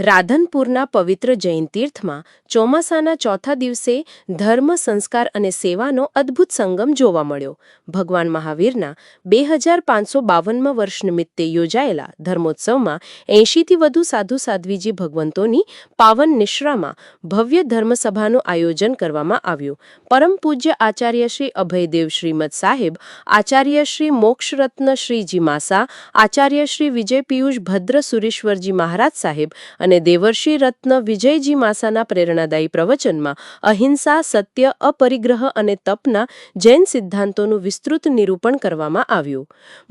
રાધનપુરના પવિત્ર જૈન તીર્થમાં ચોમાસાના ચોથા દિવસે ધર્મ, સંસ્કાર અને સેવાનો અદ્ભુત સંગમ જોવા મળ્યો. ભગવાન મહાવીરના 2552મા વર્ષ નિમિત્તે યોજાયેલા ધર્મોત્સવમાં 80થી વધુ સાધુ સાધ્વીજી ભગવંતોની પાવન નિશ્રામાં ભવ્ય ધર્મસભાનું આયોજન કરવામાં આવ્યું. પરમ પૂજ્ય આચાર્ય શ્રી અભયદેવ શ્રીમદ સાહેબ, આચાર્ય શ્રી મોક્ષરત્ન શ્રીજી માસા, આચાર્ય શ્રી વિજય પિયુષ ભદ્ર સુરેશ્વરજી મહારાજ સાહેબ અને દેવર્ષિ રત્ન વિજયજી માસાના પ્રેરણાદાયી પ્રવચનમાં અહિંસા, સત્ય, અપરિગ્રહ અને તપના જૈન સિદ્ધાંતોનું વિસ્તૃત નિરૂપણ કરવામાં આવ્યું.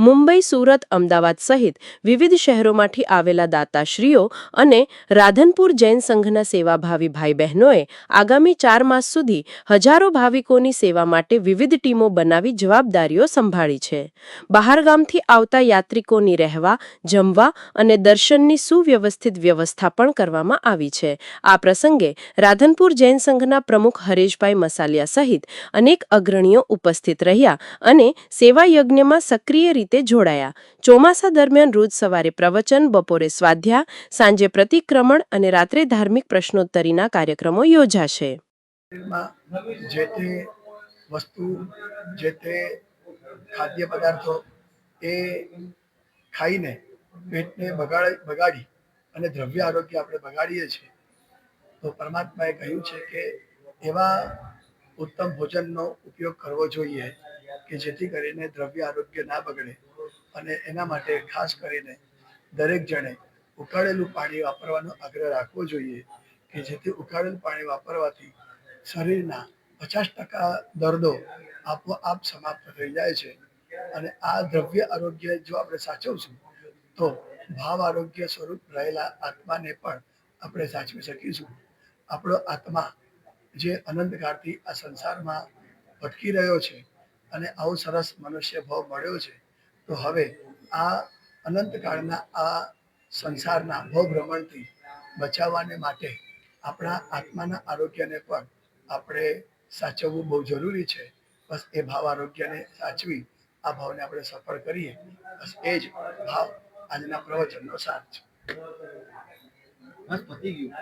મુંબઈ, સુરત, અમદાવાદ સહિત વિવિધ શહેરોમાંથી આવેલા દાતાશ્રીઓ અને રાધનપુર જૈન સંઘના સેવાભાવી ભાઈ બહેનોએ આગામી 4 માસ સુધી હજારો ભાવિકોની સેવા માટે વિવિધ ટીમો બનાવી જવાબદારીઓ સંભાળી છે. બહારગામથી આવતા યાત્રિકોની રહેવા, જમવા અને દર્શનની સુવ્યવસ્થિત વ્યવસ્થા પણ કરવામાં આવી છે. આ પ્રસંગે રાધનપુર જૈન સંઘના પ્રમુખ હરેશભાઈ મસાલિયા સહિત અનેક અગ્રણીઓ ઉપસ્થિત રહ્યા અને સેવા યજ્ઞમાં સક્રિય રીતે જોડાયા. ચોમાસા દરમિયાન રોજ સવારે પ્રવચન, બપોરે સ્વાધ્યાય, સાંજે પ્રતિક્રમણ અને રાત્રે ધાર્મિક પ્રશ્નોત્તરીના કાર્યક્રમો યોજાશે. જે તે વસ્તુ, જે તે ખાદ્ય પદાર્થો એ ખાઈને પેટને બગાડી અને દ્રવ્ય આરોગ્ય આપણે બગાડીએ છીએ, તો પરમાત્માએ કહ્યું છે કે એવા ઉત્તમ ભોજનનો ઉપયોગ કરવો જોઈએ કે જેથી કરીને દ્રવ્ય આરોગ્ય ના બગડે. અને એના માટે ખાસ કરીને દરેક જણે ઉકાળેલું પાણી વાપરવાનો આગ્રહ રાખવો જોઈએ કે જેથી ઉકાળેલું પાણી વાપરવાથી શરીરના 50% દર્દો આપોઆપ સમાપ્ત થઈ જાય છે. અને આ દ્રવ્ય આરોગ્ય જો આપણે સાચવશું તો ભાવ આરોગ્ય સ્વરૂપ રહેલા આત્માને પણ આપણે સાચવી શકીશું. આપણો આત્મા જે અનંતકાળથી આ સંસારમાં ભટકી રહ્યો છે અને આવો સરસ મનુષ્ય ભાવ મળ્યો છે, તો હવે આ અનંતકાળના આ સંસારના ભવભ્રમણથી બચાવવાને માટે આપણા આત્માના આરોગ્યને પણ આપણે સાચવવું બહુ જરૂરી છે. બસ એ ભાવ આરોગ્યને સાચવી આ ભાવને આપણે સફળ કરીએ, બસ એ જ ભાવ આજના પ્રવચનનો સાર છે. બસ પતી ગયું.